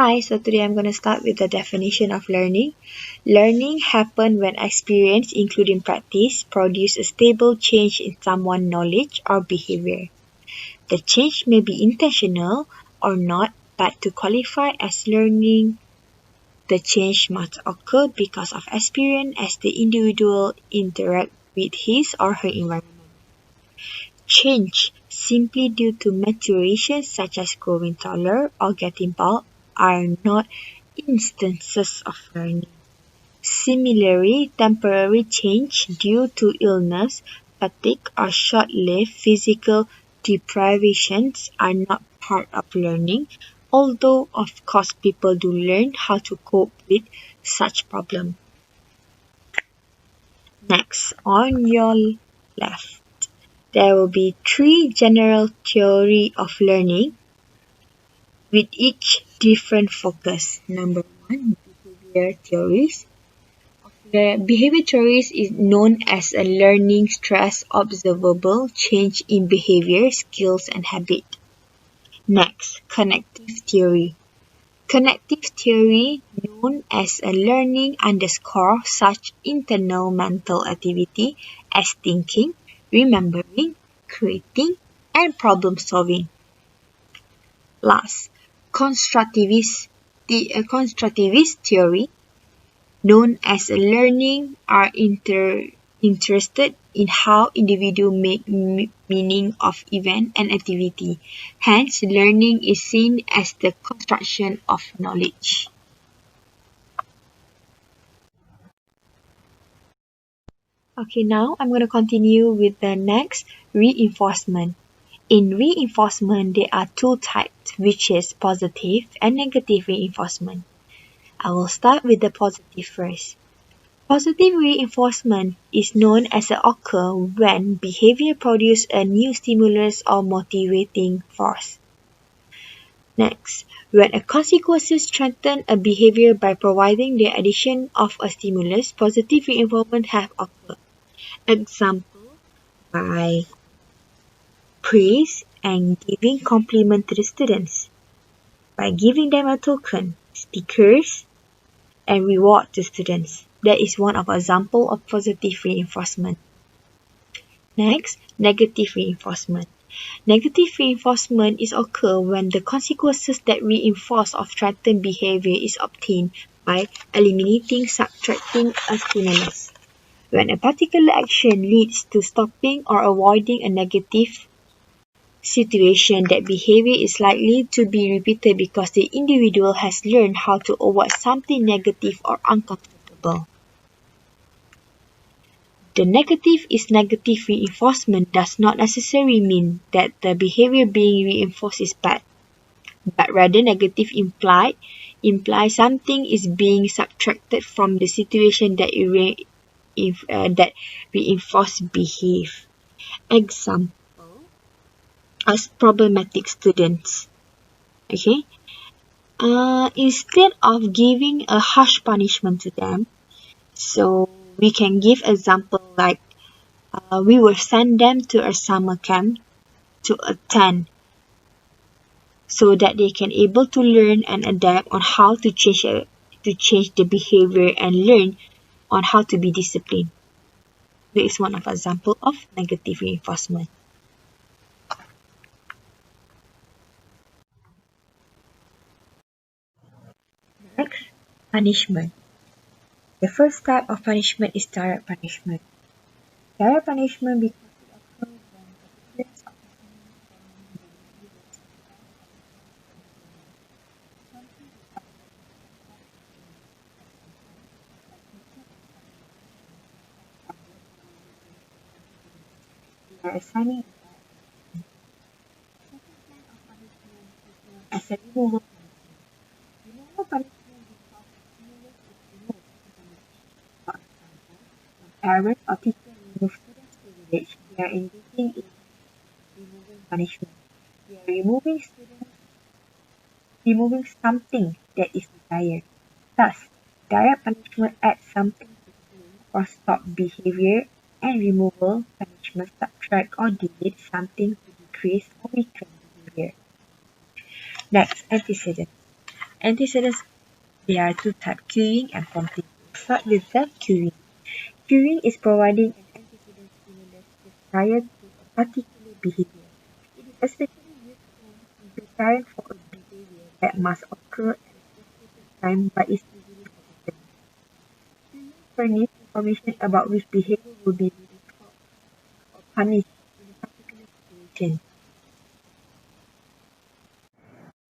Hi, so today I'm going to start with the definition of learning. Learning happens when experience, including practice, produce a stable change in someone's knowledge or behavior. The change may be intentional or not, but to qualify as learning, the change must occur because of experience as the individual interacts with his or her environment. Change simply due to maturation such as growing taller or getting bald are not instances of learning. Similarly, temporary change due to illness, fatigue, or short-lived physical deprivations are not part of learning, although of course people do learn how to cope with such problems. Next, on your left, there will be three general theory of learning with each different focus. Number one, behavior theories. The behavior theories is known as a learning stress observable change in behavior, skills, and habit. Next, connective theory. Connective theory, known as a learning underscore such internal mental activity as thinking, remembering, creating, and problem solving. Last, constructivist theory, known as learning, are interested in how individuals make meaning of event and activity. Hence, learning is seen as the construction of knowledge. Okay, now I'm going to continue with the next reinforcement. In reinforcement, there are two types, which is positive and negative reinforcement. I will start with the positive first. Positive reinforcement is known as a occur when behavior produces a new stimulus or motivating force. Next, when a consequence strengthens a behavior by providing the addition of a stimulus, positive reinforcement have occurred. Example, by praise and giving compliment to the students, by giving them a token, stickers, and reward to students. That is one of example of positive reinforcement. Next, negative reinforcement. Negative reinforcement is occur when the consequences that reinforce or threaten behavior is obtained by eliminating, subtracting a stimulus. When a particular action leads to stopping or avoiding a negative situation, that behavior is likely to be repeated because the individual has learned how to avoid something negative or uncomfortable. The negative is negative reinforcement does not necessarily mean that the behavior being reinforced is bad, but rather negative implies something is being subtracted from the situation that that reinforced behave. Example, as problematic students. Okay, instead of giving a harsh punishment to them, so we can give example like we will send them to a summer camp to attend so that they can able to learn and adapt on how to change the behavior and learn on how to be disciplined. That is one of example of negative reinforcement. Next, punishment. The first type of punishment is direct punishment. Direct punishment because it occurs when the participants of they are assigning as a removal punishment. Removal punishment because the stimulus is removed to the village. For example, when parents or teachers remove students to the village, they are engaging in removing punishment. They are removing something that is desired. Thus, direct punishment adds something to clean or stop behavior, and removal punishment subtract or delete something to decrease or weaken behavior. Next, antecedent. Antecedents, there are two types, cueing and prompting. Start with the cueing. Cueing is providing an antecedent stimulus prior to a particular behavior. It is especially useful in preparing for a behavior that must occur at a specific time but is easily forgotten. Cueing furnishes information about which behavior will be taught or punished in a particular situation.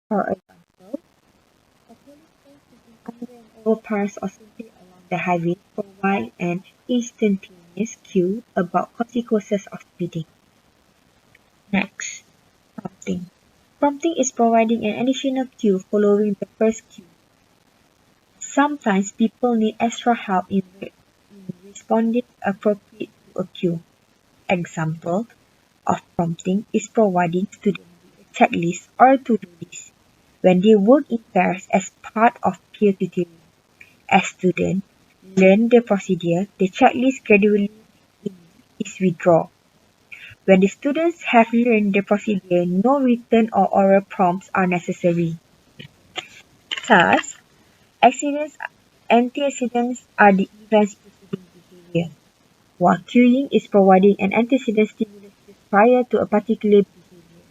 For example, a policeman sitting under an overpass or simply along the highway provides an instantaneous cue about consequences of speeding. Next, prompting. Prompting is providing an additional cue following the first cue. Sometimes people need extra help in responding appropriate to a cue. Example of prompting is providing students with a checklist or to-do list when they work in pairs as part of peer tutoring. As students learn the procedure, the checklist gradually is withdrawn. When the students have learned the procedure, no written or oral prompts are necessary. Thus, antecedents are the events preceding behavior, while cueing is providing an antecedent stimulus prior to a particular behavior.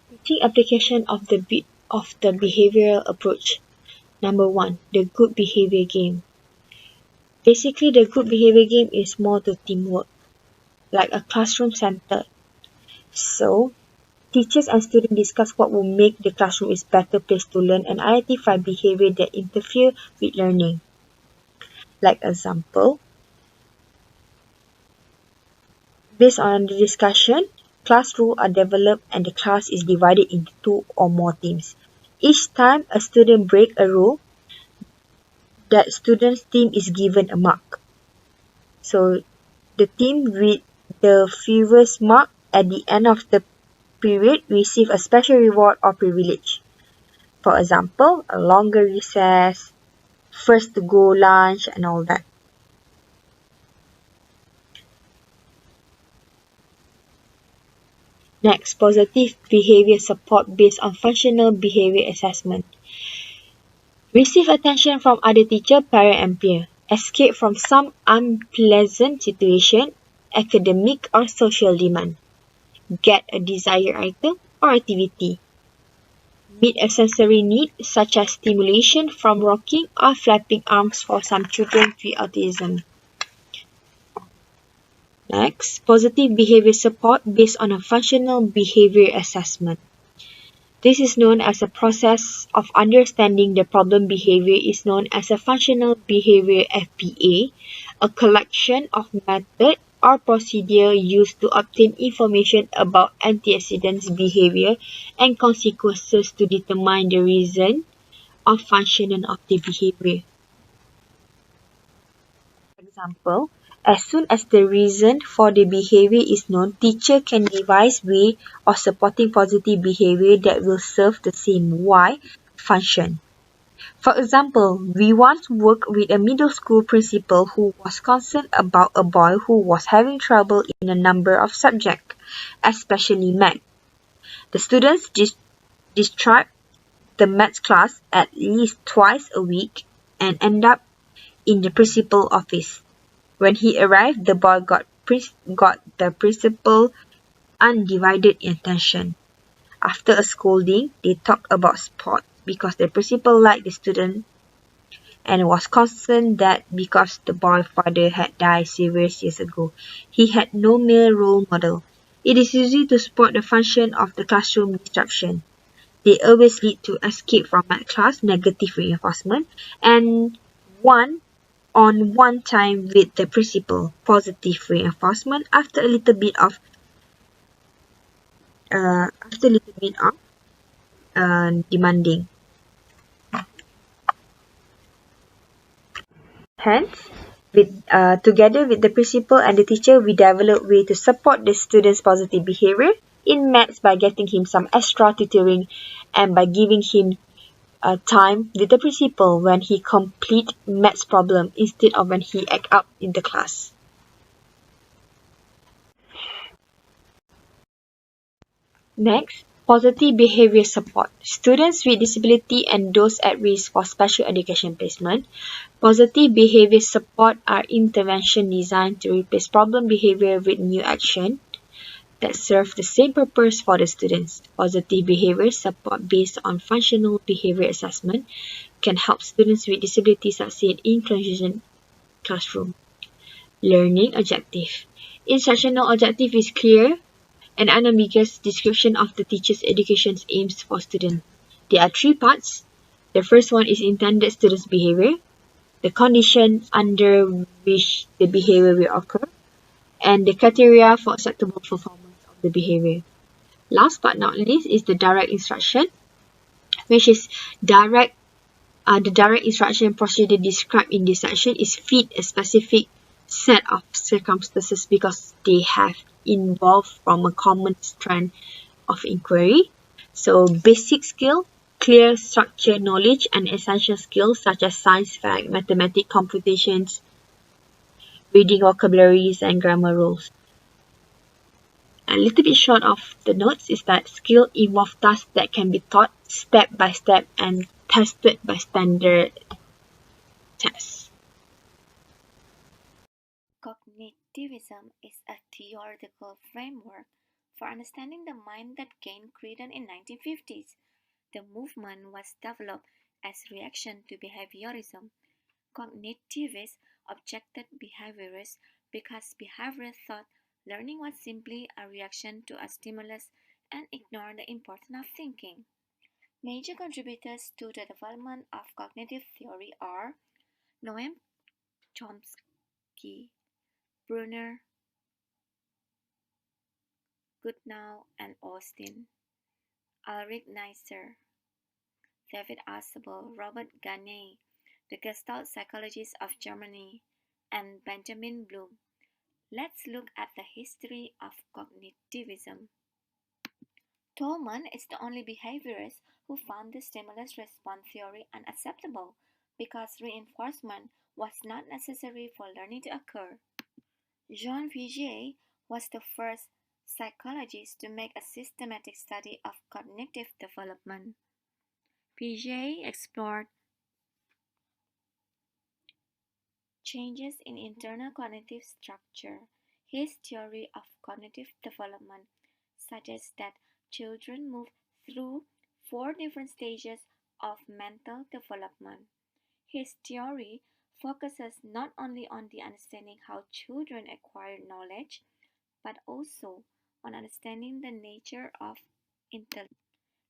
Teaching application of the behavioral approach. Number 1, the good behavior game. Basically, the good behavior game is more to teamwork, like a classroom center. So, teachers and students discuss what will make the classroom a better place to learn and identify behavior that interfere with learning. Like example, based on the discussion, class rules are developed and the class is divided into 2 or more teams. Each time a student breaks a rule, that student's team is given a mark. So the team with the fewest mark at the end of the period receive a special reward or privilege. For example, a longer recess, first to go lunch, and all that. Next, positive behavior support based on functional behavior assessment. Receive attention from other teacher, parent, and peer. Escape from some unpleasant situation, academic or social demand. Get a desired item or activity. Meet a sensory need such as stimulation from rocking or flapping arms for some children with autism. Next, positive behavior support based on a functional behavior assessment. This is known as a process of understanding the problem behavior is known as a functional behavior FBA, a collection of method or procedure used to obtain information about antecedents behavior and consequences to determine the reason or functioning of the behavior. For example, as soon as the reason for the behavior is known, teacher can devise way of supporting positive behavior that will serve the same why function. For example, we once worked with a middle school principal who was concerned about a boy who was having trouble in a number of subjects, especially math. The students discharged the math class at least twice a week and end up in the principal's office. When he arrived, the boy got the principal's undivided attention. After a scolding, they talked about sport because the principal liked the student and was concerned that because the boy's father had died several years ago, he had no male role model. It is easy to spot the function of the classroom disruption. They always lead to escape from math class, negative reinforcement, and one time with the principal, positive reinforcement after a little bit of demanding. Hence, together with the principal and the teacher, we develop way to support the student's positive behavior in maths by getting him some extra tutoring and by giving him time with the principal when he complete maths problem instead of when he act up in the class. Next, Positive behavior support. Students with disability and those at risk for special education placement. Positive behavior support are intervention designed to replace problem behavior with new action that serve the same purpose for the students. Positive behavior support based on functional behavior assessment can help students with disabilities succeed in inclusion classroom. Learning objective. Instructional objective is clear and unambiguous description of the teacher's education aims for students. There are three parts. The first one is intended students' behavior, the condition under which the behavior will occur, and the criteria for acceptable performance of the behavior. Last but not least is the direct instruction, which is the direct instruction procedure described in this section is fit a specific set of circumstances because they have involved from a common strand of inquiry. So basic skill, clear structure knowledge, and essential skills such as science, fact, mathematics, computations, reading vocabularies, and grammar rules. A little bit short of the notes is that skill involve tasks that can be taught step by step and tested by standard tests. Cognitivism is a theoretical framework for understanding the mind that gained credence in 1950s. The movement was developed as reaction to behaviorism. Cognitivists objected behaviorists because behaviorists thought learning was simply a reaction to a stimulus and ignored the importance of thinking. Major contributors to the development of cognitive theory are Noam Chomsky, Brunner, Goodnow and Austin, Ulrich Neisser, David Ausubel, Robert Gagne, the Gestalt psychologists of Germany, and Benjamin Bloom. Let's look at the history of cognitivism. Tolman is the only behaviorist who found the stimulus response theory unacceptable because reinforcement was not necessary for learning to occur. Jean Piaget was the first psychologist to make a systematic study of cognitive development. Piaget explored changes in internal cognitive structure. His theory of cognitive development suggests that children move through four different stages of mental development. His theory focuses not only on the understanding how children acquire knowledge, but also on understanding the nature of intelligence.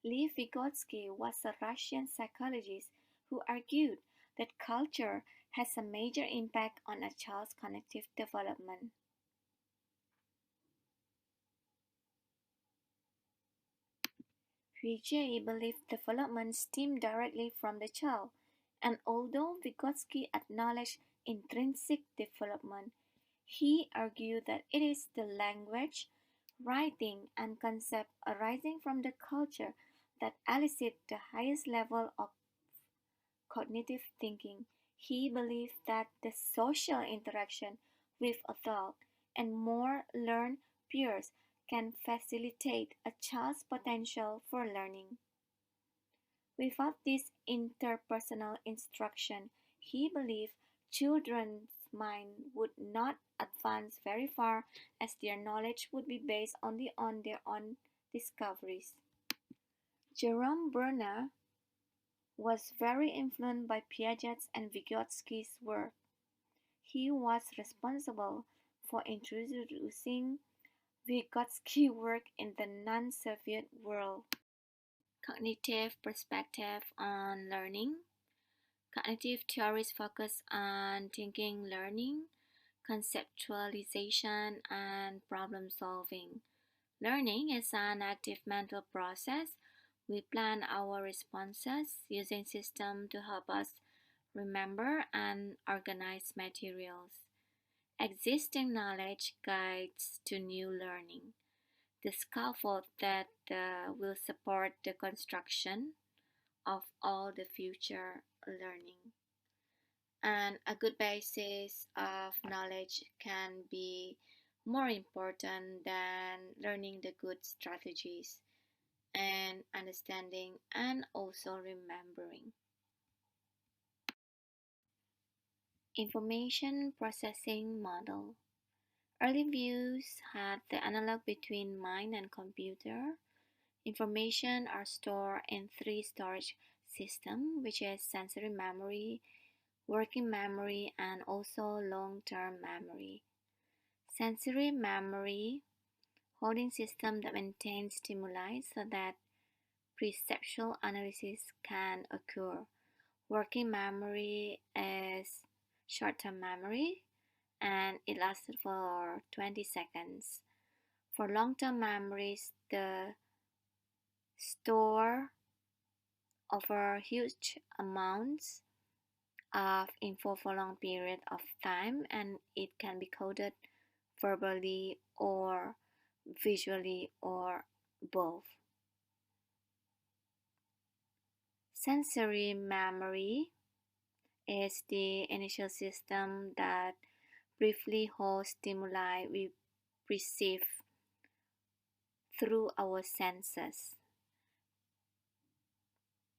Lev Vygotsky was a Russian psychologist who argued that culture has a major impact on a child's cognitive development. Piaget believed development stemmed directly from the child, and although Vygotsky acknowledged intrinsic development, he argued that it is the language, writing, and concept arising from the culture that elicit the highest level of cognitive thinking. He believed that the social interaction with adult and more learned peers can facilitate a child's potential for learning. Without this interpersonal instruction, he believed children's mind would not advance very far as their knowledge would be based only on their own discoveries. Jerome Bruner was very influenced by Piaget's and Vygotsky's work. He was responsible for introducing Vygotsky's work in the non-Soviet world. Cognitive perspective on learning. Cognitive theories focus on thinking, learning, conceptualization, and problem solving. Learning is an active mental process. We plan our responses using systems to help us remember and organize materials. Existing knowledge guides to new learning, the scaffold that will support the construction of all the future learning. And a good basis of knowledge can be more important than learning the good strategies. and understanding and also remembering. Information processing model. Early views had the analog between mind and computer. Information are stored in three storage systems, which is sensory memory, working memory, and also long-term memory. Sensory memory, holding system that maintains stimuli so that perceptual analysis can occur. Working memory is short-term memory and it lasted for 20 seconds. For long-term memories, the store over huge amounts of info for long period of time and it can be coded verbally or visually or both. Sensory memory is the initial system that briefly holds stimuli we perceive through our senses.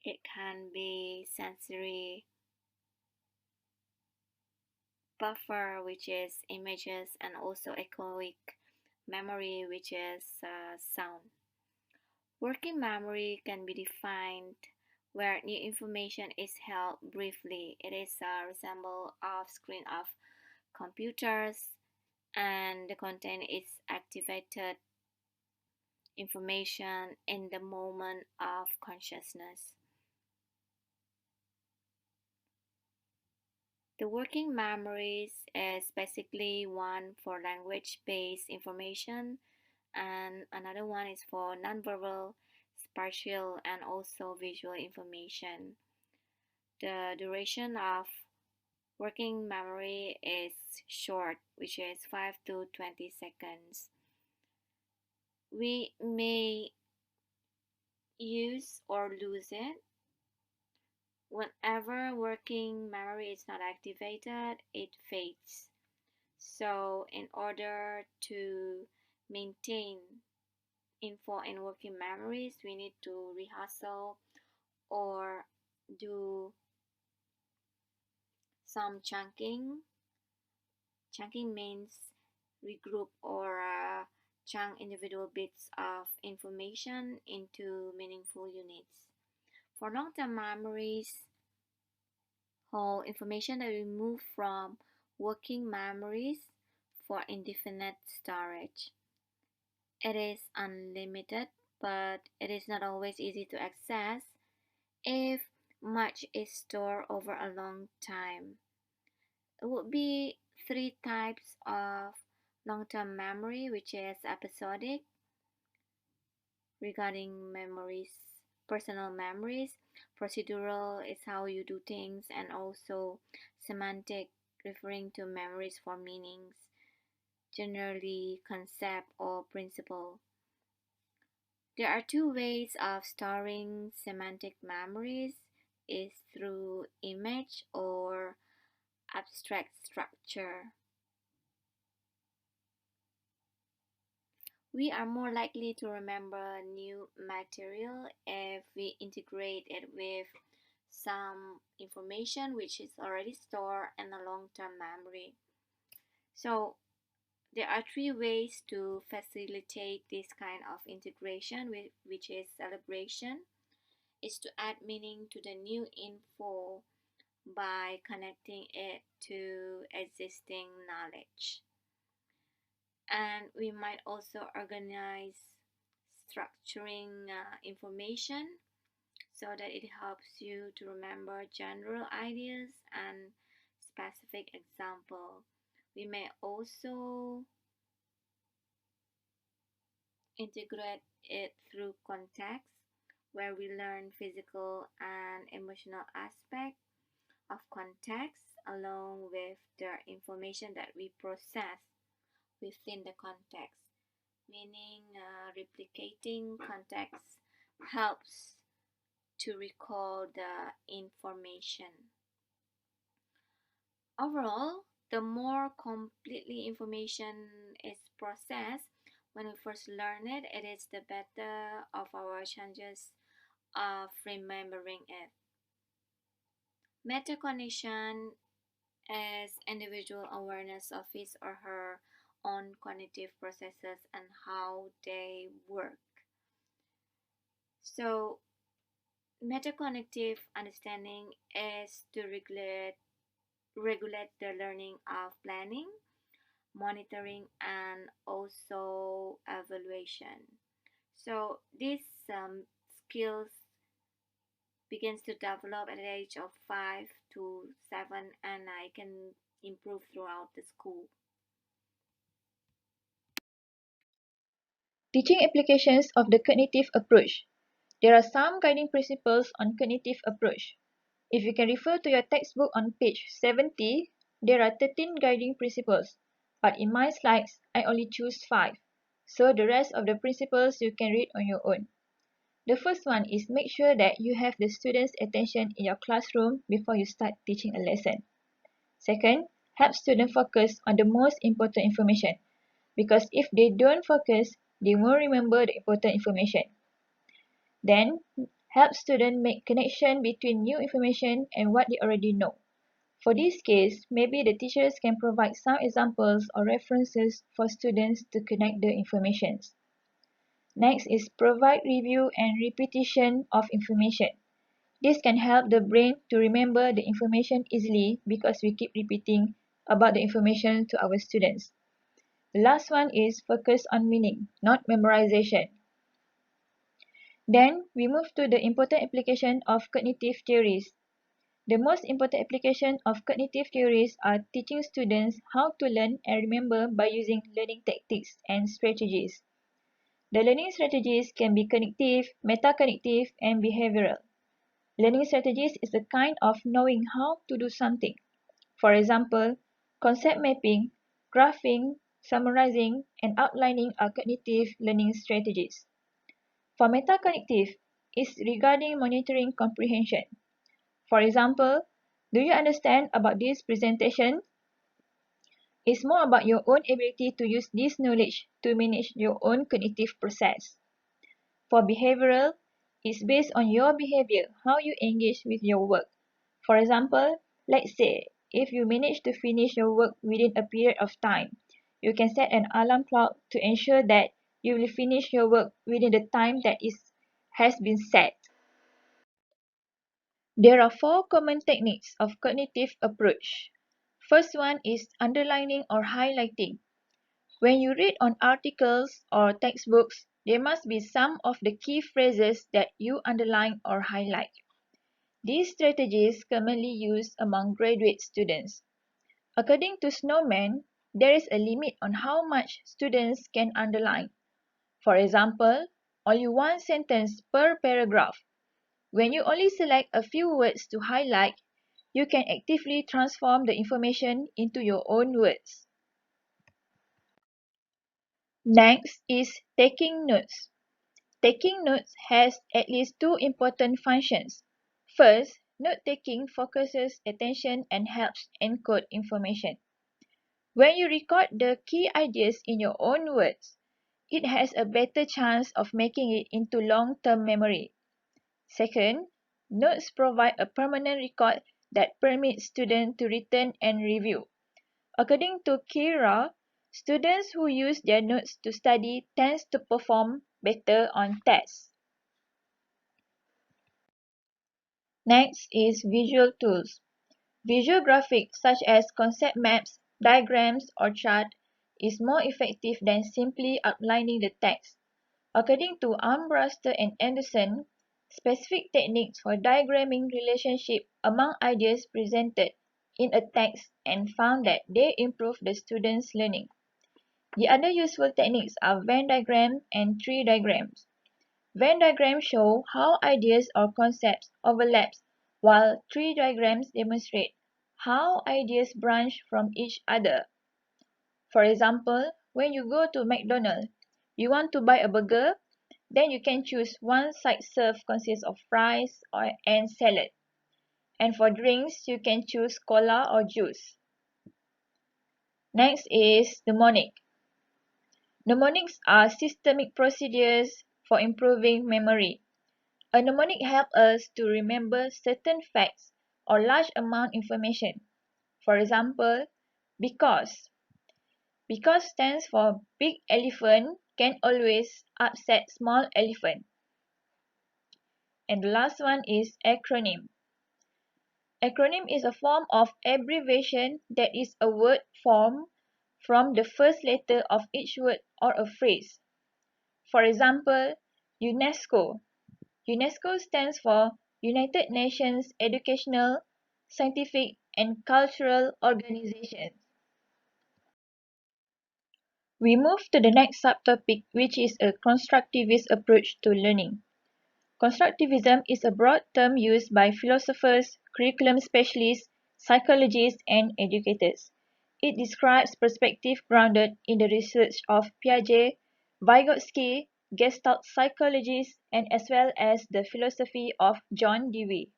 It can be sensory buffer, which is images, and also echoic memory, which is sound. Working memory can be defined where new information is held briefly. It is a resemble of screen of computers and the content is activated information in the moment of consciousness. The working memories is basically one for language-based information and another one is for nonverbal, spatial, and also visual information. The duration of working memory is short, which is 5 to 20 seconds. We may use or lose it. Whenever working memory is not activated, it fades. So, in order to maintain info in working memories, we need to rehearsal or do some chunking. Chunking means regroup or chunk individual bits of information into meaningful units. For long-term memories, hold information that we move from working memories for indefinite storage. It is unlimited, but it is not always easy to access if much is stored over a long time. It would be three types of long-term memory, which is episodic, regarding memories, personal memories, procedural is how you do things, and also semantic, referring to memories for meanings, generally concept or principle. There are two ways of storing semantic memories is through image or abstract structure. We are more likely to remember new material if we integrate it with some information which is already stored in a long-term memory. So there are three ways to facilitate this kind of integration, which is celebration, is to add meaning to the new info by connecting it to existing knowledge. And we might also organize structuring information so that it helps you to remember general ideas and specific example. We may also integrate it through context where we learn physical and emotional aspect of context along with the information that we process within the context, meaning replicating context helps to recall the information. Overall, the more completely information is processed, when we first learn it, it is the better of our chances of remembering it. Metacognition is individual awareness of his or her own cognitive processes and how they work. So, metacognitive understanding is to regulate the learning of planning, monitoring, and also evaluation. So, these skills begins to develop at the age of 5 to 7, and I can improve throughout the school. Teaching applications of the cognitive approach. There are some guiding principles on cognitive approach. If you can refer to your textbook on page 70, there are 13 guiding principles, but in my slides, I only choose 5. So the rest of the principles you can read on your own. The first one is make sure that you have the students' attention in your classroom before you start teaching a lesson. Second, help students focus on the most important information, because if they don't focus, they won't remember the important information. Then, help students make connection between new information and what they already know. For this case, maybe the teachers can provide some examples or references for students to connect the information. Next is provide review and repetition of information. This can help the brain to remember the information easily because we keep repeating about the information to our students. The last one is focus on meaning, not memorization. Then, we move to the important application of cognitive theories. The most important application of cognitive theories are teaching students how to learn and remember by using learning tactics and strategies. The learning strategies can be cognitive, metacognitive, and behavioral. Learning strategies is a kind of knowing how to do something. For example, concept mapping, graphing, summarizing, and outlining are cognitive learning strategies. For metacognitive, is regarding monitoring comprehension. For example, do you understand about this presentation? It's more about your own ability to use this knowledge to manage your own cognitive process. For behavioral, it's based on your behavior, how you engage with your work. For example, let's say, if you manage to finish your work within a period of time, you can set an alarm clock to ensure that you will finish your work within the time that has been set. There are 4 common techniques of cognitive approach. First one is underlining or highlighting. When you read on articles or textbooks, there must be some of the key phrases that you underline or highlight. These strategies commonly used among graduate students. According to Snowman, there is a limit on how much students can underline. For example, only one sentence per paragraph. When you only select a few words to highlight, you can actively transform the information into your own words. Next is taking notes. Taking notes has at least 2 important functions. First, note-taking focuses attention and helps encode information. When you record the key ideas in your own words, it has a better chance of making it into long-term memory. Second, notes provide a permanent record that permits students to return and review. According to Kira, students who use their notes to study tend to perform better on tests. Next is visual tools. Visual graphics such as concept maps, diagrams, or chart is more effective than simply outlining the text. According to Armbruster and Anderson, specific techniques for diagramming relationship among ideas presented in a text and found that they improve the students' learning. The other useful techniques are Venn diagram and tree diagrams. Venn diagrams show how ideas or concepts overlap, while tree diagrams demonstrate how ideas branch from each other. For example, when you go to McDonald's, you want to buy a burger, then you can choose one side serve consists of fries and salad. And for drinks, you can choose cola or juice. Next is mnemonic. Mnemonics are systemic procedures for improving memory. A mnemonic helps us to remember certain facts or large amount information. For example, because. Because stands for big elephant can always upset small elephant. And the last one is acronym. Acronym is a form of abbreviation that is a word formed from the first letter of each word or a phrase. For example, UNESCO. UNESCO stands for United Nations Educational, Scientific and Cultural Organization. We move to the next subtopic, which is a constructivist approach to learning. Constructivism is a broad term used by philosophers, curriculum specialists, psychologists, and educators. It describes perspective grounded in the research of Piaget, Vygotsky, Gestalt psychologists, and as well as the philosophy of John Dewey.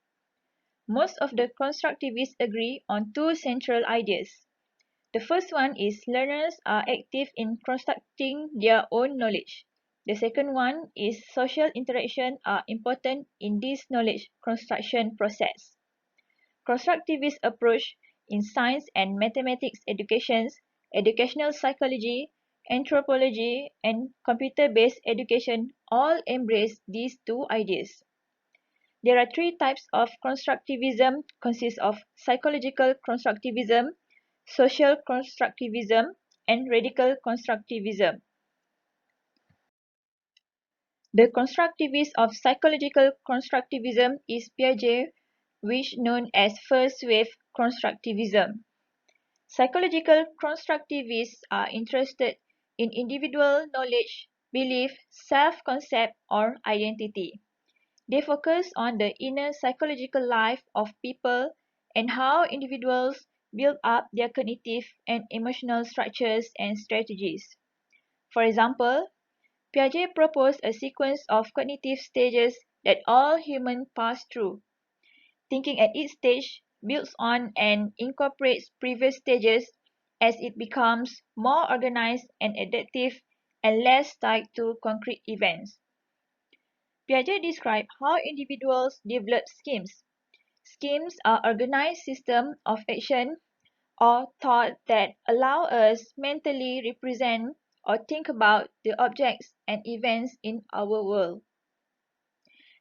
Most of the constructivists agree on two central ideas. The first one is learners are active in constructing their own knowledge. The second one is social interaction are important in this knowledge construction process. Constructivist approach in science and mathematics educations, educational psychology, anthropology, and computer-based education all embrace these two ideas. There are three types of constructivism consist of psychological constructivism, social constructivism, and radical constructivism. The constructivist of psychological constructivism is Piaget, which known as first wave constructivism. Psychological constructivists are interested in individual knowledge, belief, self-concept, or identity. They focus on the inner psychological life of people and how individuals build up their cognitive and emotional structures and strategies. For example, Piaget proposed a sequence of cognitive stages that all humans pass through. Thinking at each stage builds on and incorporates previous stages as it becomes more organized and adaptive and less tied to concrete events. Piaget described how individuals develop schemes. Schemes are organized systems of action or thought that allow us mentally represent or think about the objects and events in our world.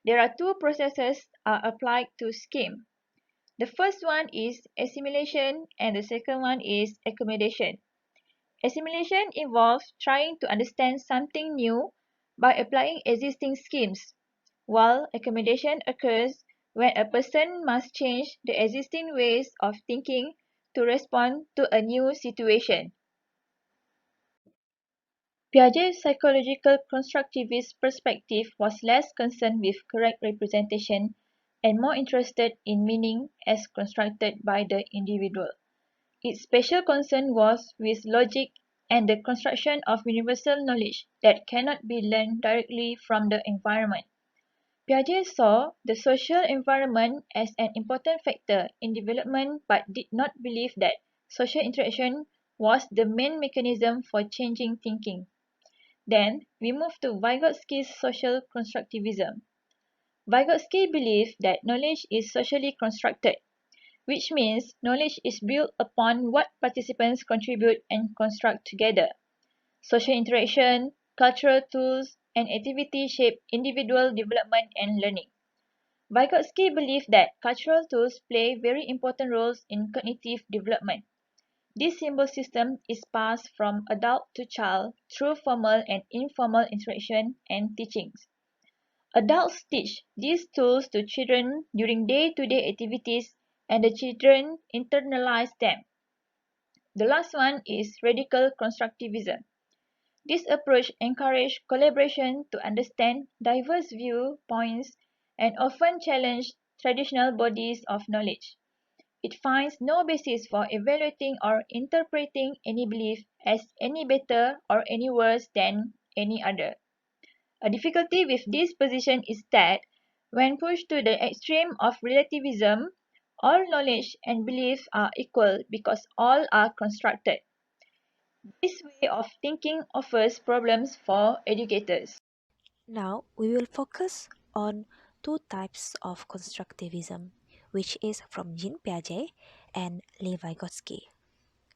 There are two processes are applied to scheme. The first one is assimilation and the second one is accommodation. Assimilation involves trying to understand something new by applying existing schemes, while accommodation occurs when a person must change the existing ways of thinking to respond to a new situation. Piaget's psychological constructivist perspective was less concerned with correct representation and more interested in meaning as constructed by the individual. Its special concern was with logic and the construction of universal knowledge that cannot be learned directly from the environment. Piaget saw the social environment as an important factor in development but did not believe that social interaction was the main mechanism for changing thinking. Then, we move to Vygotsky's social constructivism. Vygotsky believed that knowledge is socially constructed, which means knowledge is built upon what participants contribute and construct together. Social interaction, cultural tools, and activity shape individual development and learning. Vygotsky believed that cultural tools play very important roles in cognitive development. This symbol system is passed from adult to child through formal and informal interaction and teachings. Adults teach these tools to children during day-to-day activities and the children internalize them. The last one is radical constructivism. This approach encourages collaboration to understand diverse viewpoints and often challenges traditional bodies of knowledge. It finds no basis for evaluating or interpreting any belief as any better or any worse than any other. A difficulty with this position is that, when pushed to the extreme of relativism, all knowledge and belief are equal because all are constructed. This way of thinking offers problems for educators. Now we will focus on two types of constructivism, which is from Jean Piaget and Lev Vygotsky.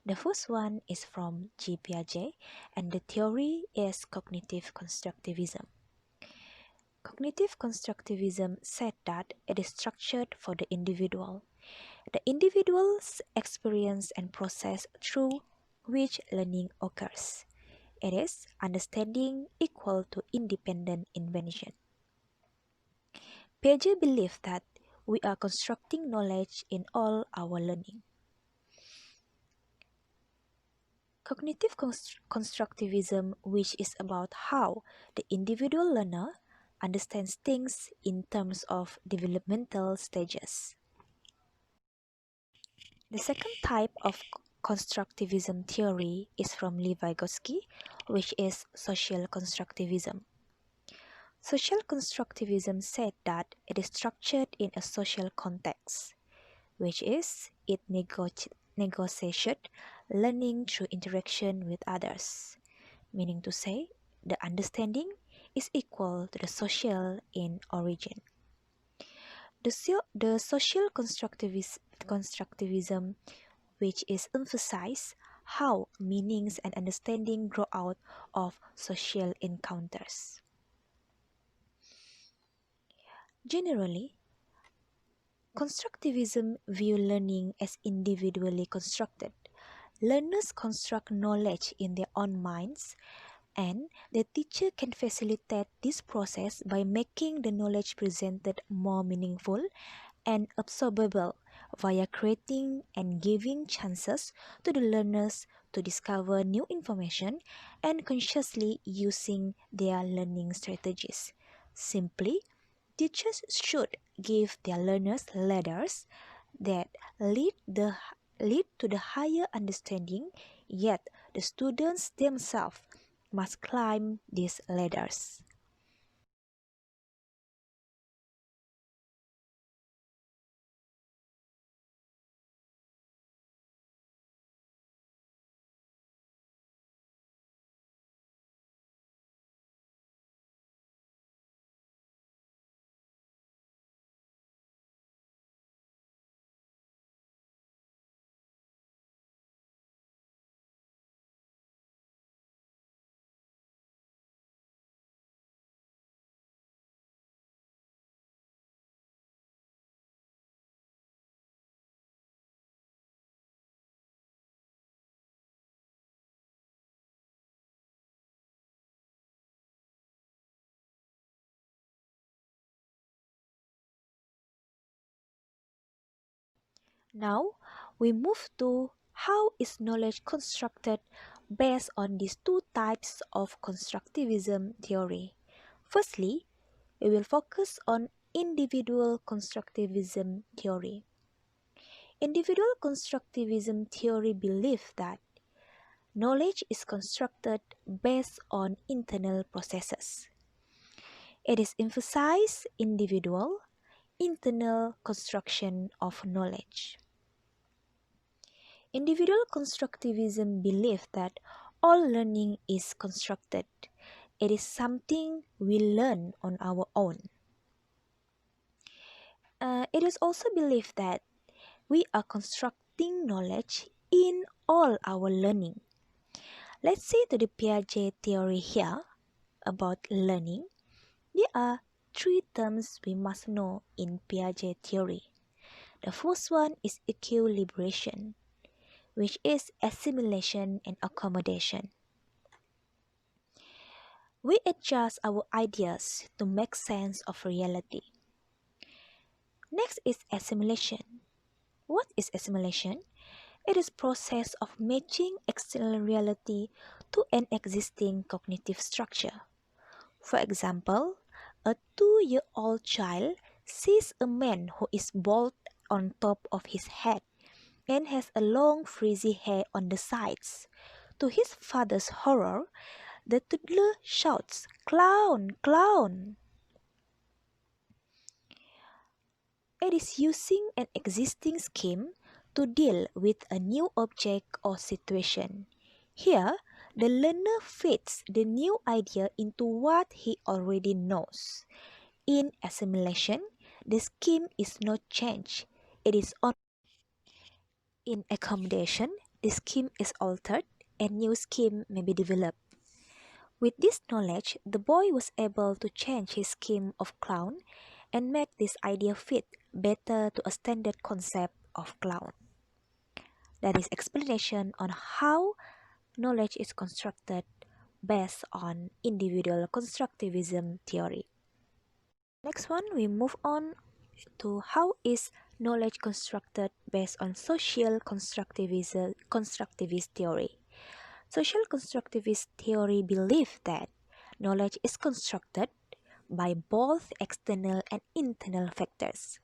The first one is from G. Piaget, and the theory is cognitive constructivism. Cognitive constructivism said that it is structured for the individual. The individual's experience and process through which learning occurs. It is understanding equal to independent invention. Piaget believed that we are constructing knowledge in all our learning. Cognitive constructivism, which is about how the individual learner understands things in terms of developmental stages. The second type of constructivism theory is from Lev Vygotsky, which is social constructivism. Social constructivism said that it is structured in a social context, which is it negotiated learning through interaction with others, meaning to say the understanding is equal to the social in origin. The social constructivism, which is emphasize how meanings and understanding grow out of social encounters. Generally, constructivism view learning as individually constructed. Learners construct knowledge in their own minds, and the teacher can facilitate this process by making the knowledge presented more meaningful and absorbable via creating and giving chances to the learners to discover new information and consciously using their learning strategies. Simply, teachers should give their learners ladders that lead to the higher understanding, yet the students themselves must climb these ladders. Now, we move to how is knowledge constructed based on these two types of constructivism theory. Firstly, we will focus on individual constructivism theory. Individual constructivism theory believes that knowledge is constructed based on internal processes. It is emphasized individual, internal construction of knowledge. Individual constructivism believes that all learning is constructed. It is something we learn on our own. It is also believed that we are constructing knowledge in all our learning. Let's see to the Piaget theory here about learning. There are three terms we must know in Piaget theory. The first one is equilibration, which is assimilation and accommodation. We adjust our ideas to make sense of reality. Next is assimilation. What is assimilation? It is process of matching external reality to an existing cognitive structure. For example, a 2-year-old child sees a man who is bald on top of his head and has a long frizzy hair on the sides. To his father's horror, the toddler shouts, "Clown! Clown!" It is using an existing scheme to deal with a new object or situation. Here, the learner fits the new idea into what he already knows. In assimilation, the scheme is not changed. It is on. In accommodation, the scheme is altered and new scheme may be developed. With this knowledge, the boy was able to change his scheme of clown and make this idea fit better to a standard concept of clown. That is explanation on how knowledge is constructed based on individual constructivism theory. Next one, we move on to how is knowledge constructed based on social constructivist theory. Social constructivist theory believes that knowledge is constructed by both external and internal factors.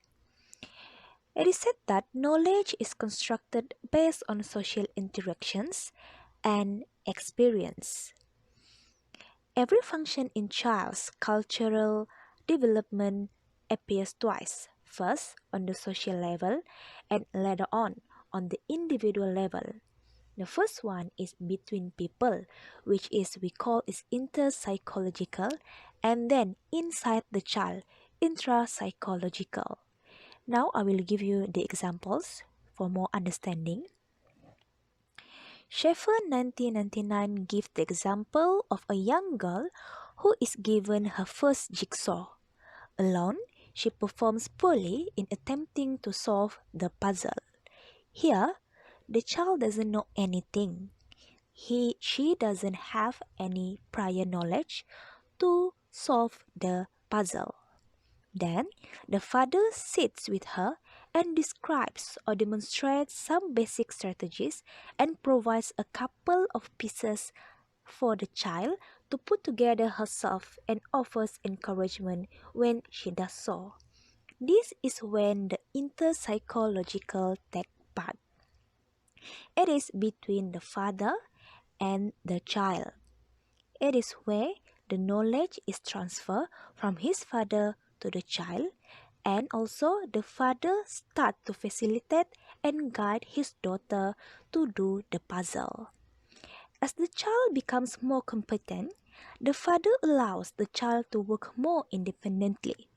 It is said that knowledge is constructed based on social interactions and experience. Every function in child's cultural development appears twice, first on the social level and later on the individual level. The first one is between people, which is we call is interpsychological, and then inside the child, intrapsychological. Now I will give you the examples for more understanding. Schaeffer 1999 gives the example of a young girl who is given her first jigsaw. Alone, she performs poorly in attempting to solve the puzzle. Here, the child doesn't know anything. She doesn't have any prior knowledge to solve the puzzle. Then, the father sits with her and describes or demonstrates some basic strategies and provides a couple of pieces for the child to put together herself and offers encouragement when she does so. This is when the interpsychological takes part. It is between the father and the child. It is where the knowledge is transferred from his father to the child, and also the father starts to facilitate and guide his daughter to do the puzzle. As the child becomes more competent, the father allows the child to work more independently.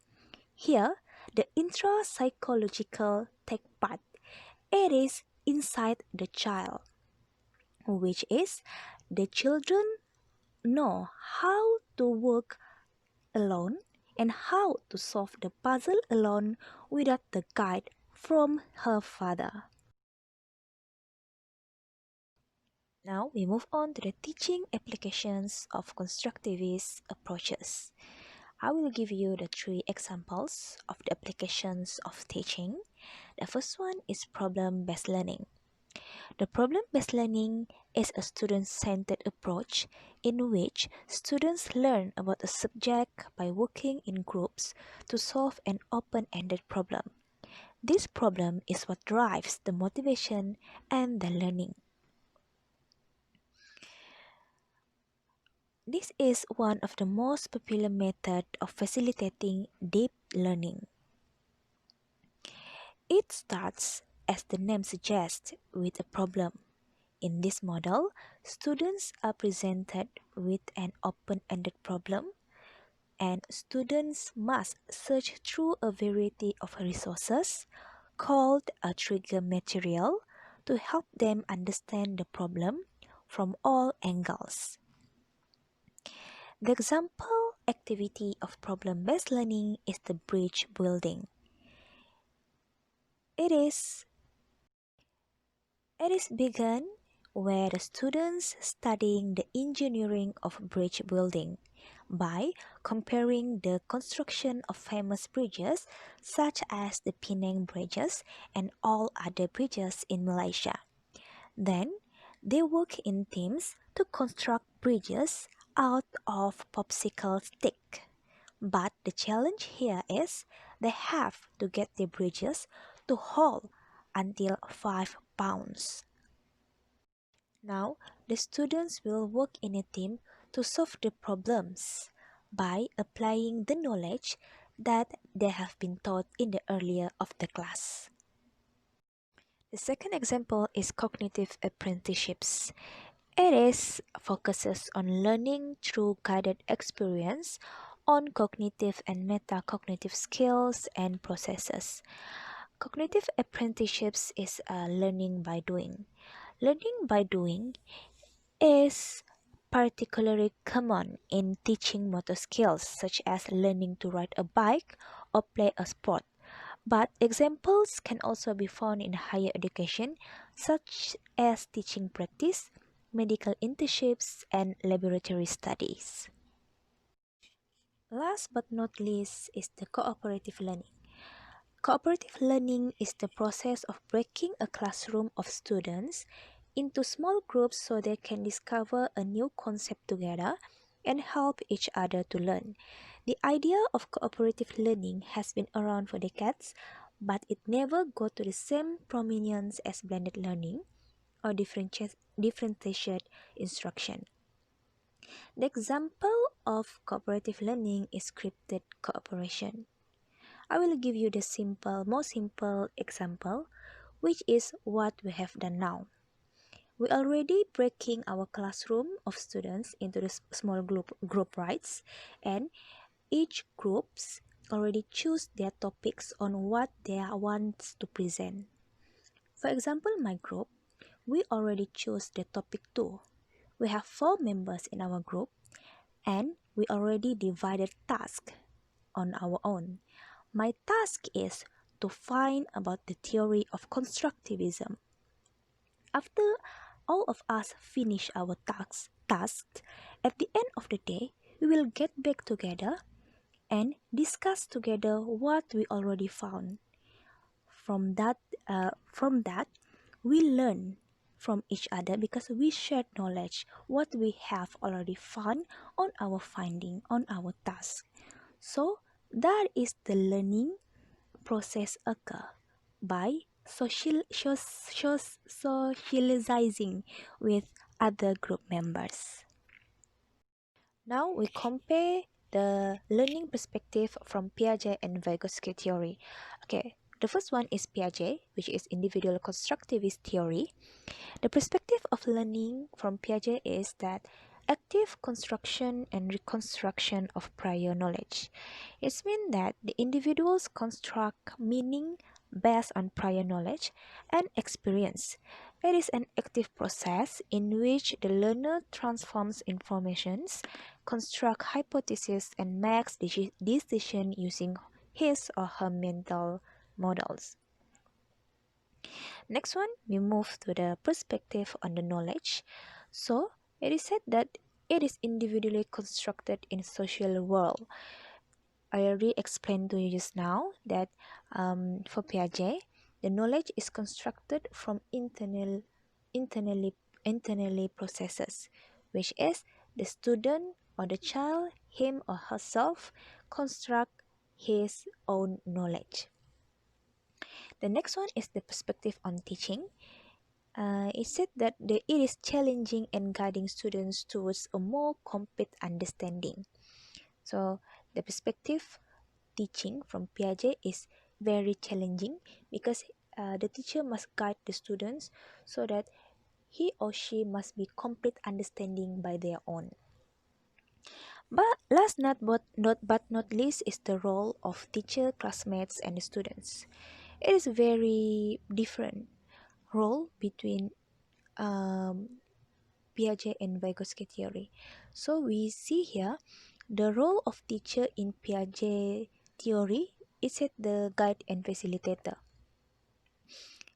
Here, the intrapsychological take part. It is inside the child, which is the children know how to work alone and how to solve the puzzle alone without the guide from her father. Now we move on to the teaching applications of constructivist approaches. I will give you the 3 examples of the applications of teaching. The first one is problem-based learning. The problem-based learning is a student-centered approach in which students learn about a subject by working in groups to solve an open-ended problem. This problem is what drives the motivation and the learning. This is one of the most popular methods of facilitating deep learning. It starts, as the name suggests, with a problem. In this model, students are presented with an open-ended problem, and students must search through a variety of resources called a trigger material to help them understand the problem from all angles. The example activity of problem-based learning is the bridge building. It is begun where the students studying the engineering of bridge building by comparing the construction of famous bridges such as the Penang bridges and all other bridges in Malaysia. Then, they work in teams to construct bridges out of popsicle stick. But the challenge here is they have to get the bridges to hold until 5 pounds. Now, the students will work in a team to solve the problems by applying the knowledge that they have been taught in the earlier of the class. The second example is cognitive apprenticeships. It focuses on learning through guided experience on cognitive and metacognitive skills and processes. Cognitive apprenticeships is learning by doing. Learning by doing is particularly common in teaching motor skills such as learning to ride a bike or play a sport. But examples can also be found in higher education, such as teaching practice, medical internships, and laboratory studies. Last but not least is the cooperative learning. Cooperative learning is the process of breaking a classroom of students into small groups so they can discover a new concept together and help each other to learn. The idea of cooperative learning has been around for decades, but it never got to the same prominence as blended learning or differentiated instruction. The example of cooperative learning is scripted cooperation. I will give you the most simple example, which is what we have done now. We already breaking our classroom of students into the small group rights, and each groups already choose their topics on what they want to present. For example, my group, we already choose the topic 2. We have 4 members in our group, and we already divided tasks on our own. My task is to find about the theory of constructivism. After all of us finish our tasks, at the end of the day, we will get back together and discuss together what we already found. From that, we learn from each other because we share knowledge what we have already found on our finding on our task. So that is the learning process occur by socializing with other group members. Now we compare the learning perspective from Piaget and Vygotsky theory. Okay, the first one is Piaget, which is individual constructivist theory. The perspective of learning from Piaget is that active construction and reconstruction of prior knowledge. It means that the individuals construct meaning based on prior knowledge and experience. It is an active process in which the learner transforms informations, constructs hypotheses, and makes decisions using his or her mental models. Next one, we move to the perspective on the knowledge. So, it is said that it is individually constructed in social world. I already explained to you just now that for Piaget, the knowledge is constructed from internally processes, which is the student or the child, him or herself, construct his own knowledge. The next one is the perspective on teaching. It said that it is challenging and guiding students towards a more complete understanding. So the perspective teaching from Piaget is very challenging because the teacher must guide the students so that he or she must be complete understanding by their own. But last but not least is the role of teacher, classmates, and students. It is very different role between Piaget and Vygotsky theory. So we see here the role of teacher in Piaget theory is at the guide and facilitator,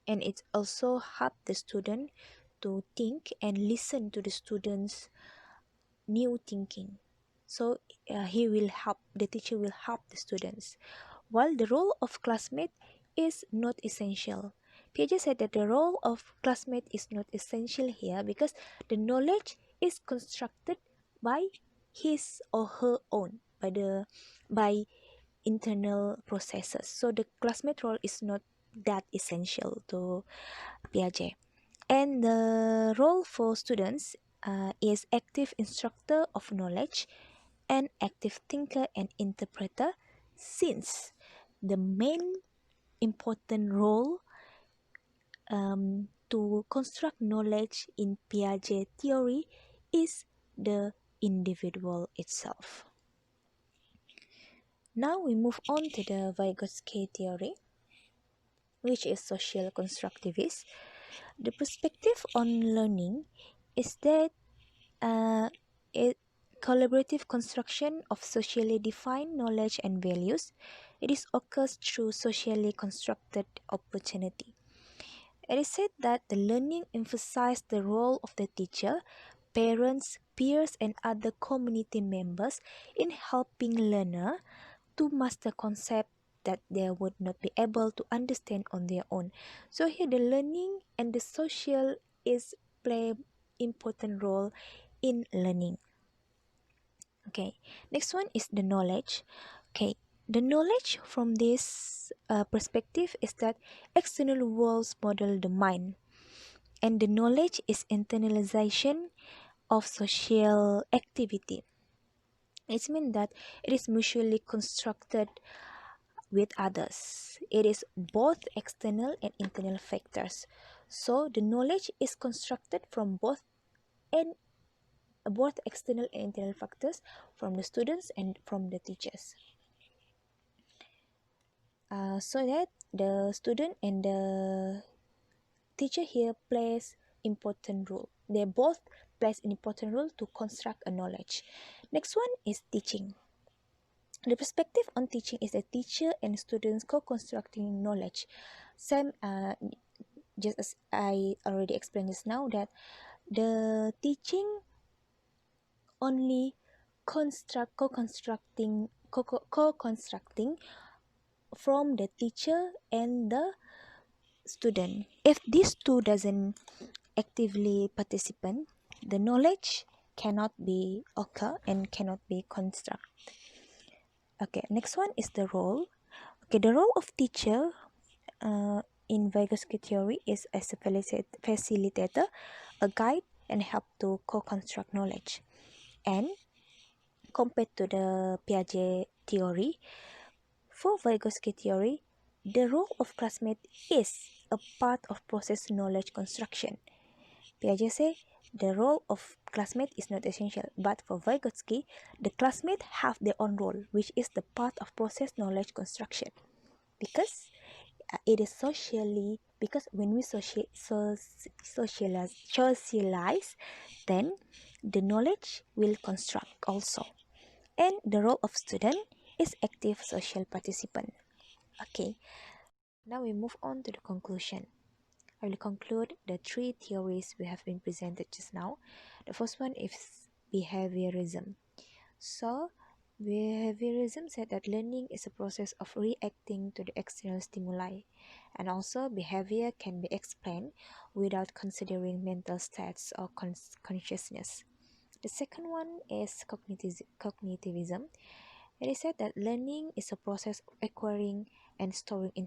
and it also help the student to think and listen to the students' new thinking. So the teacher will help the students, while the role of classmate is not essential. Piaget said that the role of classmate is not essential here because the knowledge is constructed by his or her own by internal processes. So the classmate role is not that essential to Piaget. And the role for students is active instructor of knowledge and active thinker and interpreter, since the main important role to to construct knowledge in Piaget theory is the individual itself. Now we move on to the Vygotsky theory, which is social constructivist. The perspective on learning is that a collaborative construction of socially defined knowledge and values. It is occurs through socially constructed opportunity. It is said that the learning emphasizes the role of the teacher, parents, peers, and other community members in helping learner to master concept that they would not be able to understand on their own. So here the learning and the social is play important role in learning. Okay, next one is the knowledge. Okay, the knowledge from this perspective is that external worlds model the mind, and the knowledge is internalization of social activity. It means that it is mutually constructed with others. It is both external and internal factors. So the knowledge is constructed from both external and internal factors from the students and from the teachers. So that the student and the teacher here plays important role. They both plays an important role to construct a knowledge. Next one is teaching. The perspective on teaching is that teacher and students co-constructing knowledge. Same, just as I already explained just now, that the teaching only co-constructing from the teacher and the student. If these two doesn't actively participate, the knowledge cannot be occur and cannot be construct. Okay, next one is the role. Okay, the role of teacher in Vygotsky theory is as a facilitator, a guide, and help to co-construct knowledge. And compared to the Piaget theory, for Vygotsky theory, the role of classmate is a part of process knowledge construction. Piaget say the role of classmate is not essential, but for Vygotsky, the classmate have their own role, which is the part of process knowledge construction. Because it is socially, because when we socialize, then the knowledge will construct also. And the role of student is active social participant. Okay, now we move on to the conclusion. I will conclude the three theories we have been presented just now. The first one is behaviorism. So, behaviorism said that learning is a process of reacting to the external stimuli, and also behavior can be explained without considering mental states or consciousness. The second one is cognitivism. It is said that learning is a process of acquiring and storing information